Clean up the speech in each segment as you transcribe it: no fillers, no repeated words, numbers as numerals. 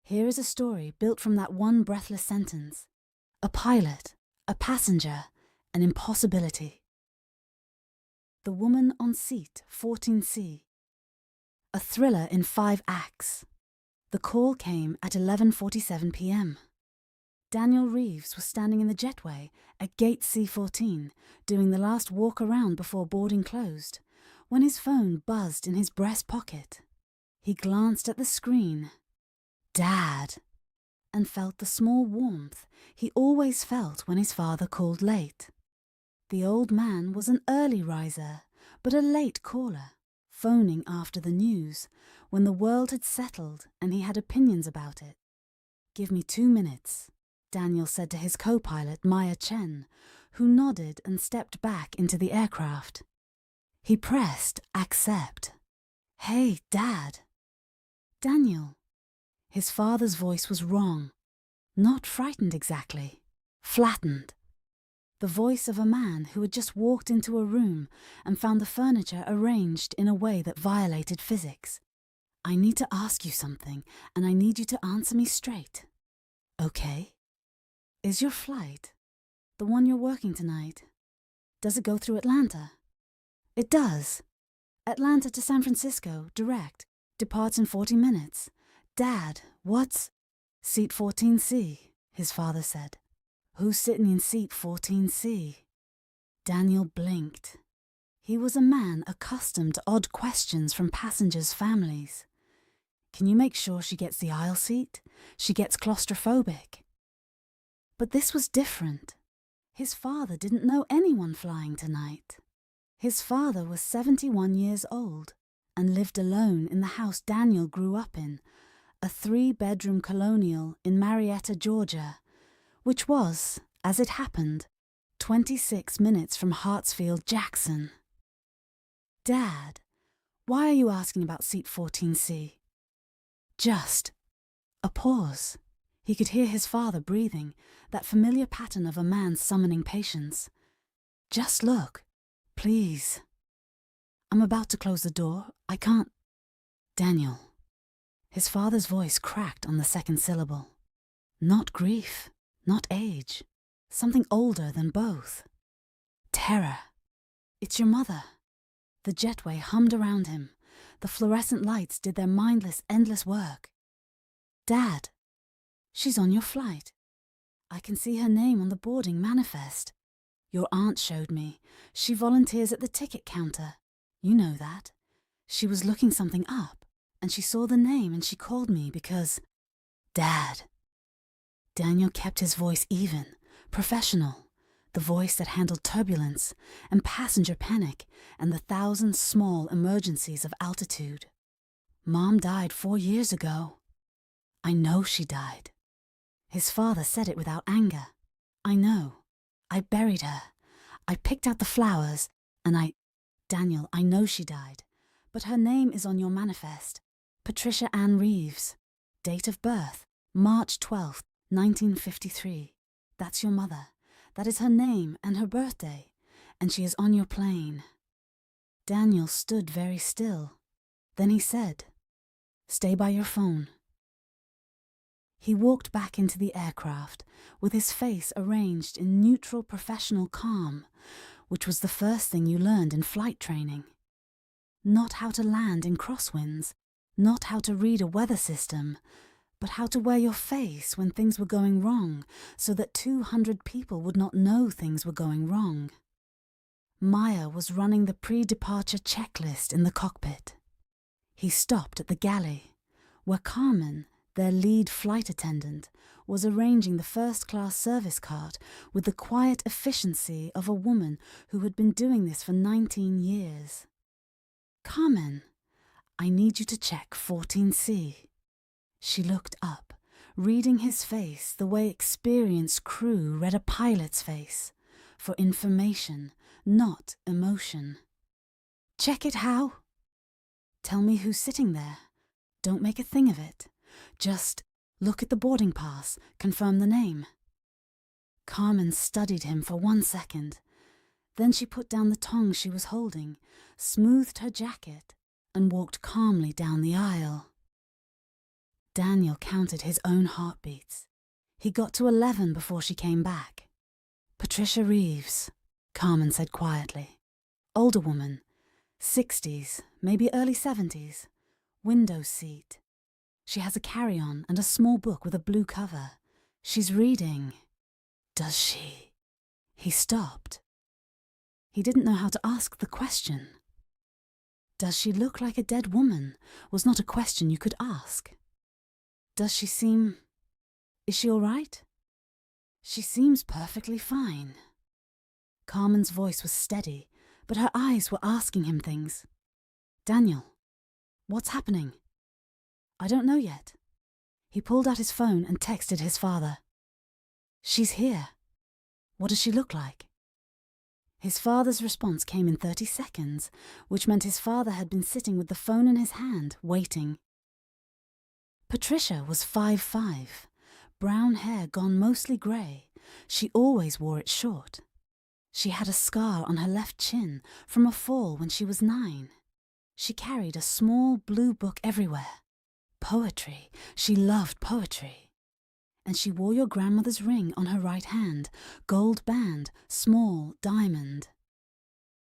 Here is a story built from that one breathless sentence. A pilot, a passenger, an impossibility. The Woman on Seat 14C. A thriller in 5 acts. The call came at 11:47 p.m. Daniel Reeves was standing in the jetway at gate C14, doing the last walk around before boarding closed, when his phone buzzed in his breast pocket. He glanced at the screen. Dad! And felt the small warmth he always felt when his father called late. The old man was an early riser, but a late caller, phoning after the news, when the world had settled and he had opinions about it. "Give me 2 minutes," Daniel said to his co-pilot Maya Chen, who nodded and stepped back into the aircraft. He pressed accept. "Hey, Dad." "Daniel." His father's voice was wrong. Not frightened exactly. Flattened. The voice of a man who had just walked into a room and found the furniture arranged in a way that violated physics. "I need to ask you something, and I need you to answer me straight." "Okay." "Is your flight, the one you're working tonight, does it go through Atlanta?" "It does. Atlanta to San Francisco, direct. Departs in 40 minutes. Dad, what's—" "Seat 14C, his father said. "Who's sitting in seat 14C? Daniel blinked. He was a man accustomed to odd questions from passengers' families. "Can you make sure she gets the aisle seat? She gets claustrophobic." But this was different. His father didn't know anyone flying tonight. His father was 71 years old and lived alone in the house Daniel grew up in, a 3-bedroom colonial in Marietta, Georgia, which was, as it happened, 26 minutes from Hartsfield, Jackson. "Dad, why are you asking about seat 14C? "Just." A pause. He could hear his father breathing, that familiar pattern of a man summoning patience. "Just look, please." "I'm about to close the door. I can't—" "Daniel." His father's voice cracked on the second syllable. Not grief, not age. Something older than both. Terror. "It's your mother." The jetway hummed around him. The fluorescent lights did their mindless, endless work. "Dad, she's on your flight. I can see her name on the boarding manifest. Your aunt showed me. She volunteers at the ticket counter. You know that. She was looking something up, and she saw the name and she called me because—" "Dad." Daniel kept his voice even, professional, the voice that handled turbulence and passenger panic and the 1,000 small emergencies of altitude. "Mom died 4 years ago." "I know she died." His father said it without anger. "I know. I buried her. I picked out the flowers, and Daniel, I know she died, but her name is on your manifest. Patricia Reeves. Date of birth, March 12th, 1953. That's your mother. That is her name and her birthday, and she is on your plane." Daniel stood very still. Then he said, "Stay by your phone." He walked back into the aircraft with his face arranged in neutral professional calm, which was the first thing you learned in flight training. Not how to land in crosswinds, not how to read a weather system, but how to wear your face when things were going wrong so that 200 people would not know things were going wrong. Maya was running the pre-departure checklist in the cockpit. He stopped at the galley, where Carmen, their lead flight attendant, was arranging the first-class service cart with the quiet efficiency of a woman who had been doing this for 19 years. "Carmen, I need you to check 14C. She looked up, reading his face the way experienced crew read a pilot's face, for information, not emotion. "Check it how?" "Tell me who's sitting there. Don't make a thing of it. Just look at the boarding pass, confirm the name." Carmen studied him for 1 second. Then she put down the tongs she was holding, smoothed her jacket, and walked calmly down the aisle. Daniel counted his own heartbeats. He got to 11 before she came back. Patricia Reeves, Carmen said quietly. Older woman, 60s, maybe early 70s. Window seat. She has a carry-on and a small book with a blue cover. She's reading. Does she? He stopped. He didn't know how to ask the question. Does she look like a dead woman was not a question you could ask. Does she seem... Is she all right? She seems perfectly fine. Carmen's voice was steady, but her eyes were asking him things. Daniel, what's happening? I don't know yet. He pulled out his phone and texted his father. She's here. What does she look like? His father's response came in 30 seconds, which meant his father had been sitting with the phone in his hand, waiting. Patricia was 5'5", brown hair gone mostly grey. She always wore it short. She had a scar on her left chin from a fall when she was 9. She carried a small blue book everywhere. Poetry. She loved poetry. And she wore your grandmother's ring on her right hand, gold band, small diamond.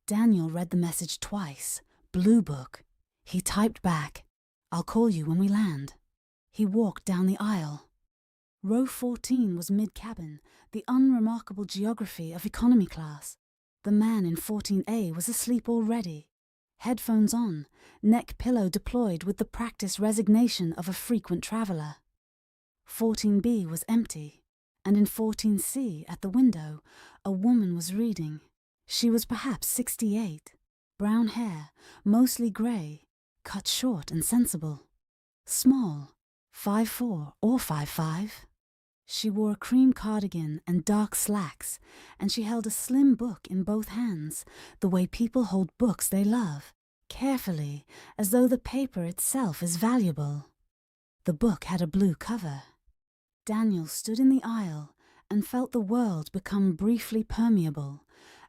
Daniel read the message twice. Blue book. He typed back, I'll call you when we land. He walked down the aisle. Row 14 was mid-cabin, the unremarkable geography of economy class. The man in 14A was asleep already. Headphones on, neck pillow deployed with the practiced resignation of a frequent traveller. 14B was empty, and in 14C, at the window, a woman was reading. She was perhaps 68, brown hair, mostly grey, cut short and sensible. Small, 5'4" or 5'5". She wore a cream cardigan and dark slacks, and she held a slim book in both hands, the way people hold books they love, carefully, as though the paper itself is valuable. The book had a blue cover. Daniel stood in the aisle and felt the world become briefly permeable,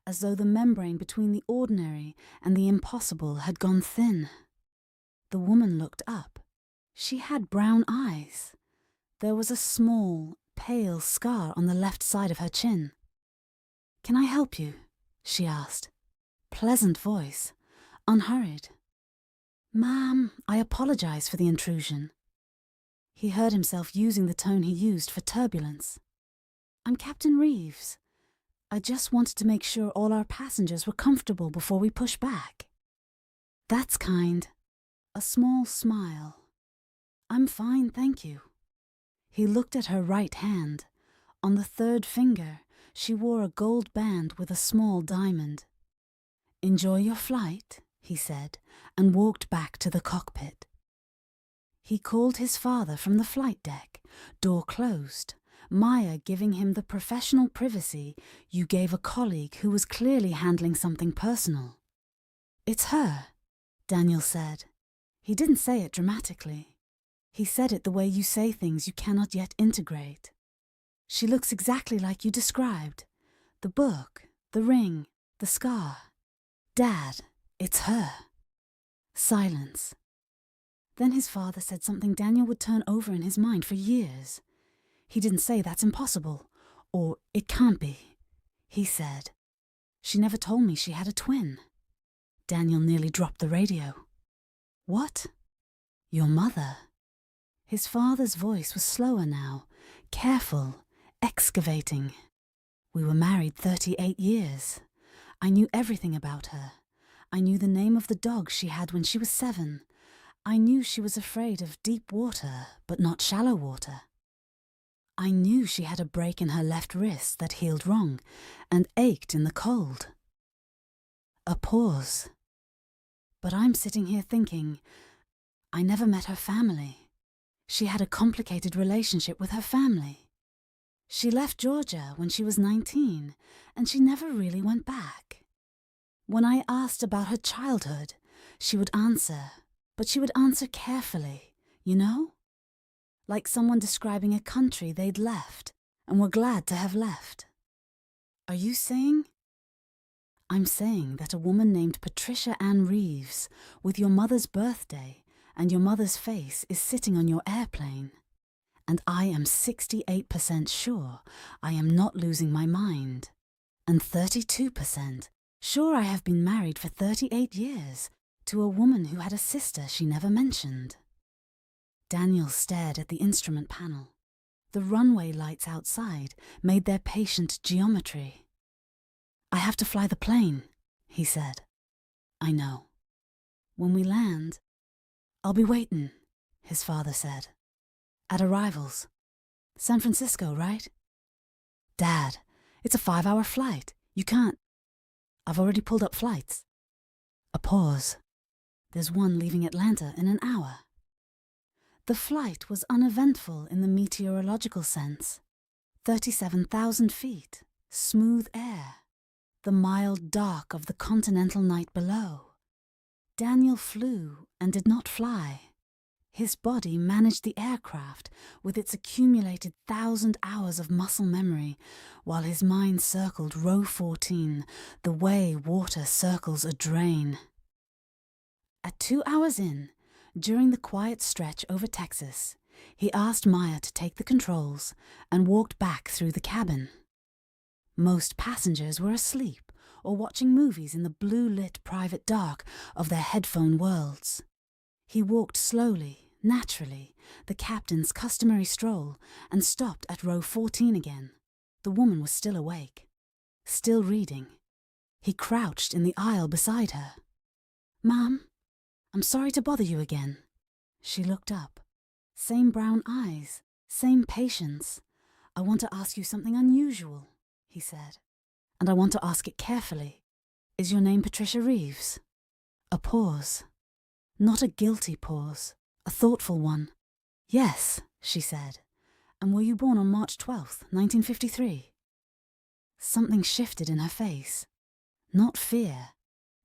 as though the membrane between the ordinary and the impossible had gone thin. The woman looked up. She had brown eyes. There was a small, pale scar on the left side of her chin. "Can I help you?" she asked. Pleasant voice, unhurried. "Ma'am, I apologize for the intrusion." He heard himself using the tone he used for turbulence. "I'm Captain Reeves. I just wanted to make sure all our passengers were comfortable before we push back." "That's kind." A small smile. "I'm fine, thank you." He looked at her right hand. On the third finger, she wore a gold band with a small diamond. "Enjoy your flight," he said, and walked back to the cockpit. He called his father from the flight deck, door closed, Maya giving him the professional privacy you gave a colleague who was clearly handling something personal. "It's her," Daniel said. He didn't say it dramatically. He said it the way you say things you cannot yet integrate. "She looks exactly like you described. The book, the ring, the scar. Dad, it's her." Silence. Then his father said something Daniel would turn over in his mind for years. He didn't say that's impossible, or it can't be. He said, "She never told me she had a twin." Daniel nearly dropped the radio. "What?" "Your mother." His father's voice was slower now, careful, excavating. "We were married 38 years. I knew everything about her. I knew the name of the dog she had when she was 7. I knew she was afraid of deep water, but not shallow water. I knew she had a break in her left wrist that healed wrong and ached in the cold." A pause. "But I'm sitting here thinking, I never met her family. She had a complicated relationship with her family. She left Georgia when she was 19, and she never really went back. When I asked about her childhood, she would answer, but she would answer carefully, you know? Like someone describing a country they'd left and were glad to have left. Are you saying?" "I'm saying that a woman named Patricia Reeves, with your mother's birthday and your mother's face is sitting on your airplane. And I am 68% sure I am not losing my mind, and 32% sure I have been married for 38 years to a woman who had a sister she never mentioned. Daniel stared at the instrument panel. The runway lights outside made their patient geometry. "I have to fly the plane," he said. "I know. When we land, I'll be waiting," his father said. "At arrivals. San Francisco, right?" "Dad, it's a 5-hour flight. You can't." "I've already pulled up flights." A pause. "There's one leaving Atlanta in an hour." The flight was uneventful in the meteorological sense. 37,000 feet, smooth air, the mild dark of the continental night below. Daniel flew and did not fly. His body managed the aircraft with its accumulated 1,000 hours of muscle memory, while his mind circled row 14, the way water circles a drain. At 2 hours in, during the quiet stretch over Texas, he asked Maya to take the controls and walked back through the cabin. Most passengers were asleep or watching movies in the blue-lit private dark of their headphone worlds. He walked slowly, naturally, the captain's customary stroll, and stopped at row 14 again. The woman was still awake, still reading. He crouched in the aisle beside her. "Mom, I'm sorry to bother you again." She looked up. Same brown eyes, same patience. "I want to ask you something unusual," he said. "And I want to ask it carefully. Is your name Patricia Reeves?" A pause. Not a guilty pause, a thoughtful one. "Yes," she said. "And were you born on March 12th, 1953? Something shifted in her face. Not fear.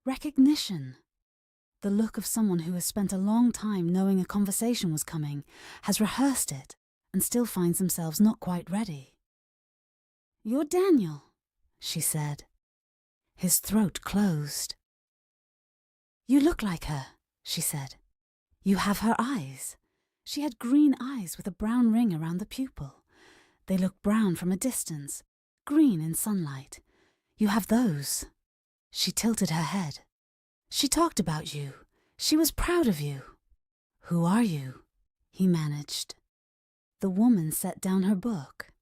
Recognition. The look of someone who has spent a long time knowing a conversation was coming, has rehearsed it, and still finds themselves not quite ready. "You're Daniel," she said. His throat closed. "You look like her," she said. "You have her eyes." She had green eyes with a brown ring around the pupil. They looked brown from a distance, green in sunlight. "You have those." She tilted her head. "She talked about you. She was proud of you." "Who are you?" he managed. The woman set down her book.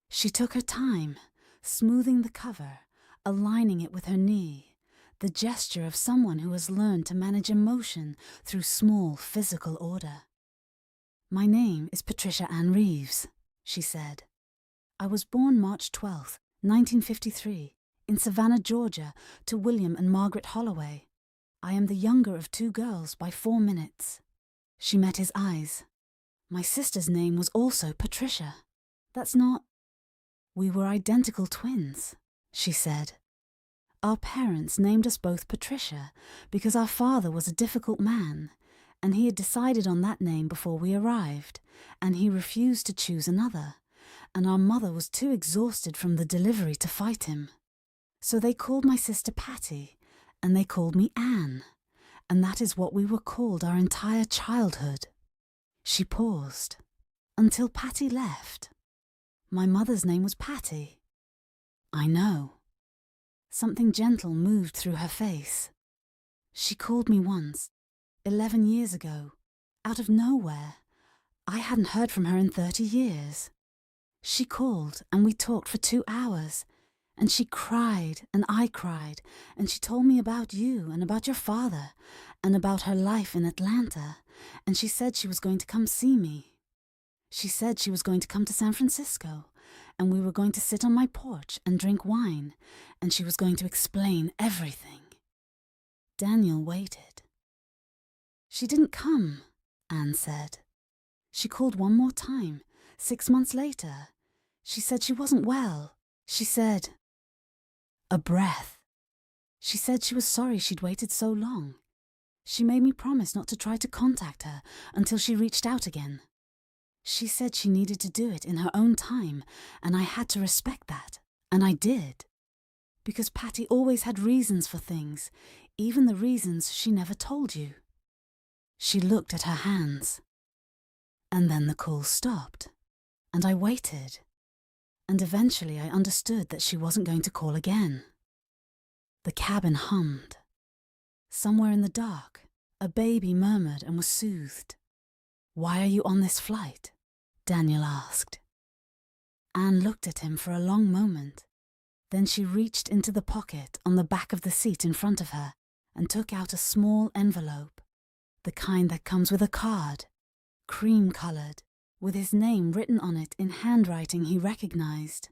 She took her time, smoothing the cover, aligning it with her knee, the gesture of someone who has learned to manage emotion through small physical order. "My name is Patricia Ann Reeves," she said. "I was born March 12th, 1953, in Savannah, Georgia, to William and Margaret Holloway. I am the younger of 2 girls by 4 minutes." She met his eyes. "My sister's name was also Patricia. That's not—" "We were identical twins," she said. "Our parents named us both Patricia because our father was a difficult man, and he had decided on that name before we arrived, and he refused to choose another, and our mother was too exhausted from the delivery to fight him. So they called my sister Patty, and they called me Anne, and that is what we were called our entire childhood." She paused. "Until Patty left. My mother's name was Patty." "I know." Something gentle moved through her face. "She called me once, 11 years ago, out of nowhere. I hadn't heard from her in 30 years. She called and we talked for 2 hours, and she cried and I cried, and she told me about you and about your father and about her life in Atlanta, and she said she was going to come see me. She said she was going to come to San Francisco, and we were going to sit on my porch and drink wine, and she was going to explain everything." Daniel waited. "She didn't come," Anne said. "She called one more time, 6 months later. She said she wasn't well. She said—" A breath. "She said she was sorry she'd waited so long. She made me promise not to try to contact her until she reached out again. She said she needed to do it in her own time, and I had to respect that, and I did. Because Patty always had reasons for things, even the reasons she never told you." She looked at her hands. And then the call stopped, and I waited. And eventually I understood that she wasn't going to call again. The cabin hummed. Somewhere in the dark, a baby murmured and was soothed. "Why are you on this flight?" Daniel asked. Anne looked at him for a long moment. Then she reached into the pocket on the back of the seat in front of her and took out a small envelope, the kind that comes with a card, cream-coloured, with his name written on it in handwriting he recognized,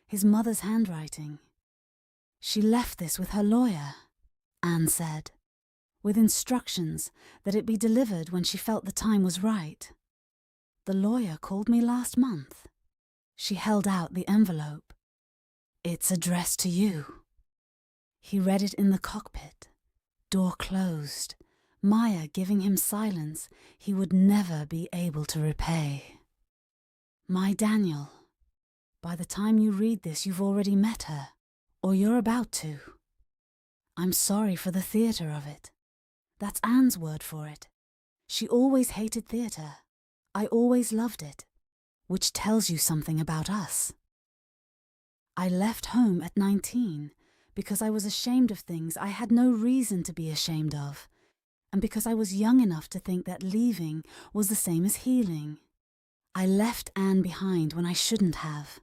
his mother's handwriting. "She left this with her lawyer," Anne said, "with instructions that it be delivered when she felt the time was right. The lawyer called me last month." She held out the envelope. "It's addressed to you." He read it in the cockpit. Door closed. Maya giving him silence he would never be able to repay. "My Daniel, by the time you read this you've already met her, or you're about to. I'm sorry for the theatre of it. That's Anne's word for it. She always hated theatre. I always loved it, which tells you something about us. I left home at 19 because I was ashamed of things I had no reason to be ashamed of, and because I was young enough to think that leaving was the same as healing. I left Anne behind when I shouldn't have.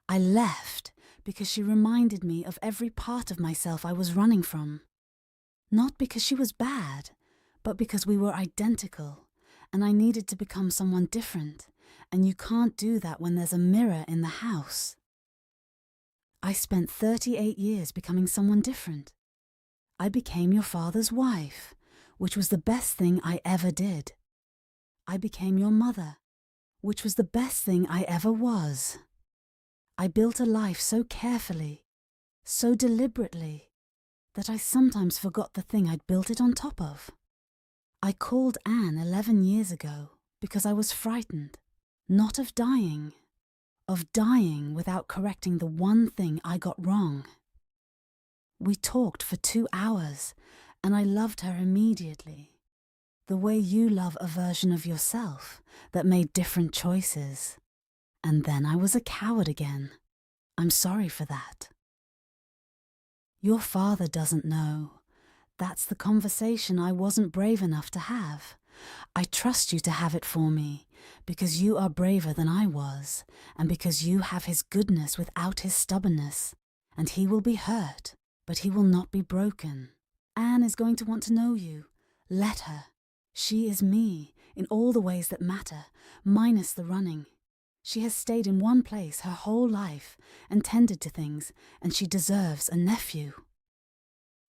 I left because she reminded me of every part of myself I was running from. Not because she was bad, but because we were identical, and I needed to become someone different, and you can't do that when there's a mirror in the house. I spent 38 years becoming someone different. I became your father's wife, which was the best thing I ever did. I became your mother, which was the best thing I ever was. I built a life so carefully, so deliberately, that I sometimes forgot the thing I'd built it on top of. I called Anne 11 years ago because I was frightened, not of dying without correcting the one thing I got wrong. We talked for 2 hours, and I loved her immediately, the way you love a version of yourself that made different choices. And then I was a coward again. I'm sorry for that. Your father doesn't know. That's the conversation I wasn't brave enough to have. I trust you to have it for me, because you are braver than I was, and because you have his goodness without his stubbornness, and he will be hurt, but he will not be broken. Anne is going to want to know you. Let her. She is me, in all the ways that matter, minus the running. She has stayed in one place her whole life, and tended to things, and she deserves a nephew.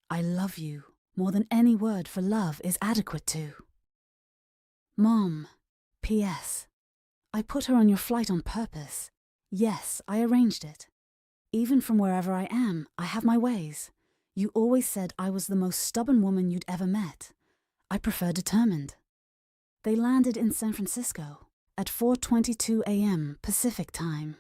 I love you, more than any word for love is adequate to. Mom, P.S. I put her on your flight on purpose. Yes, I arranged it. Even from wherever I am, I have my ways. You always said I was the most stubborn woman you'd ever met. I prefer determined. They landed in San Francisco at 4:22 a.m. Pacific time.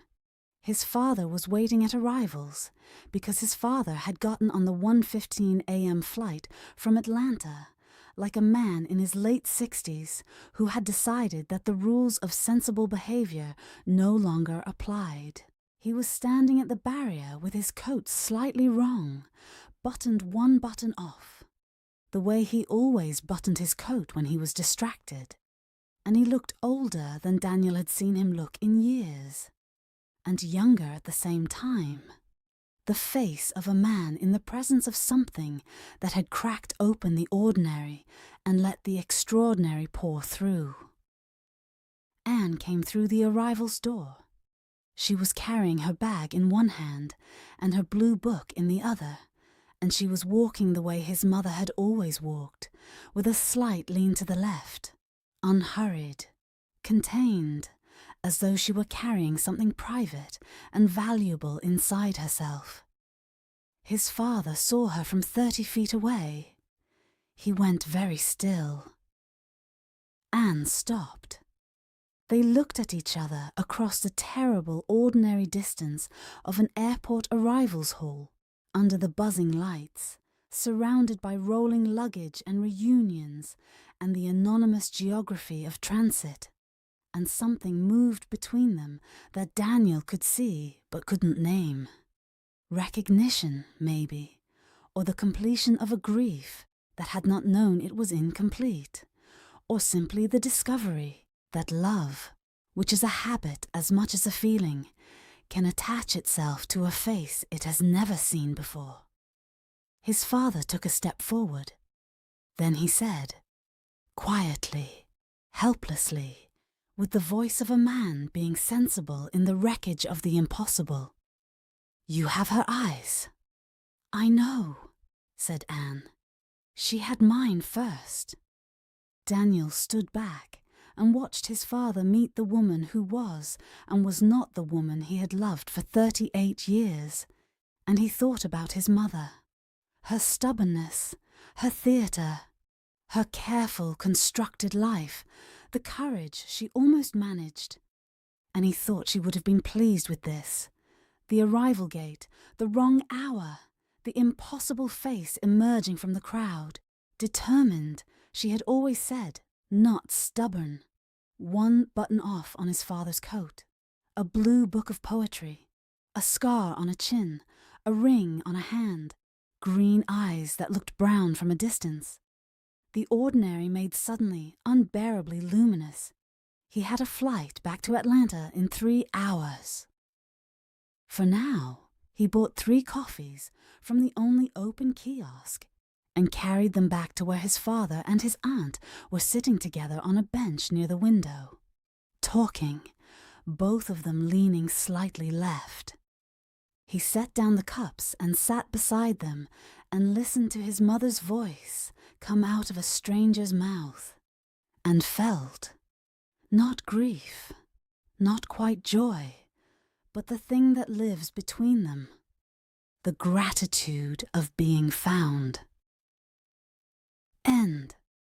His father was waiting at arrivals because his father had gotten on the 1:15 a.m. flight from Atlanta, like a man in his late 60s who had decided that the rules of sensible behavior no longer applied. He was standing at the barrier with his coat slightly wrong, buttoned one button off, the way he always buttoned his coat when he was distracted, and he looked older than Daniel had seen him look in years, and younger at the same time. The face of a man in the presence of something that had cracked open the ordinary and let the extraordinary pour through. Anne came through the arrivals door. She was carrying her bag in one hand and her blue book in the other, and she was walking the way his mother had always walked, with a slight lean to the left, unhurried, contained, as though she were carrying something private and valuable inside herself. His father saw her from 30 feet away. He went very still. Anne stopped. They looked at each other across the terrible ordinary distance of an airport arrivals hall under the buzzing lights, surrounded by rolling luggage and reunions and the anonymous geography of transit, and something moved between them that Daniel could see but couldn't name. Recognition, maybe, or the completion of a grief that had not known it was incomplete, or simply the discovery that love, which is a habit as much as a feeling, can attach itself to a face it has never seen before. His father took a step forward. Then he said, quietly, helplessly, with the voice of a man being sensible in the wreckage of the impossible, "You have her eyes." "I know," said Anne. "She had mine first." Daniel stood back and watched his father meet the woman who was and was not the woman he had loved for 38 years, and he thought about his mother, her stubbornness, her theatre, her careful, constructed life, the courage she almost managed, and he thought she would have been pleased with this. The arrival gate, the wrong hour, the impossible face emerging from the crowd, determined, she had always said, not stubborn. One button off on his father's coat, a blue book of poetry, a scar on a chin, a ring on a hand, green eyes that looked brown from a distance. The ordinary made suddenly unbearably luminous. He had a flight back to Atlanta in 3 hours. For now, he bought 3 coffees from the only open kiosk and carried them back to where his father and his aunt were sitting together on a bench near the window, talking, both of them leaning slightly left. He set down the cups and sat beside them and listened to his mother's voice come out of a stranger's mouth, and felt, not grief, not quite joy, but the thing that lives between them, the gratitude of being found. End.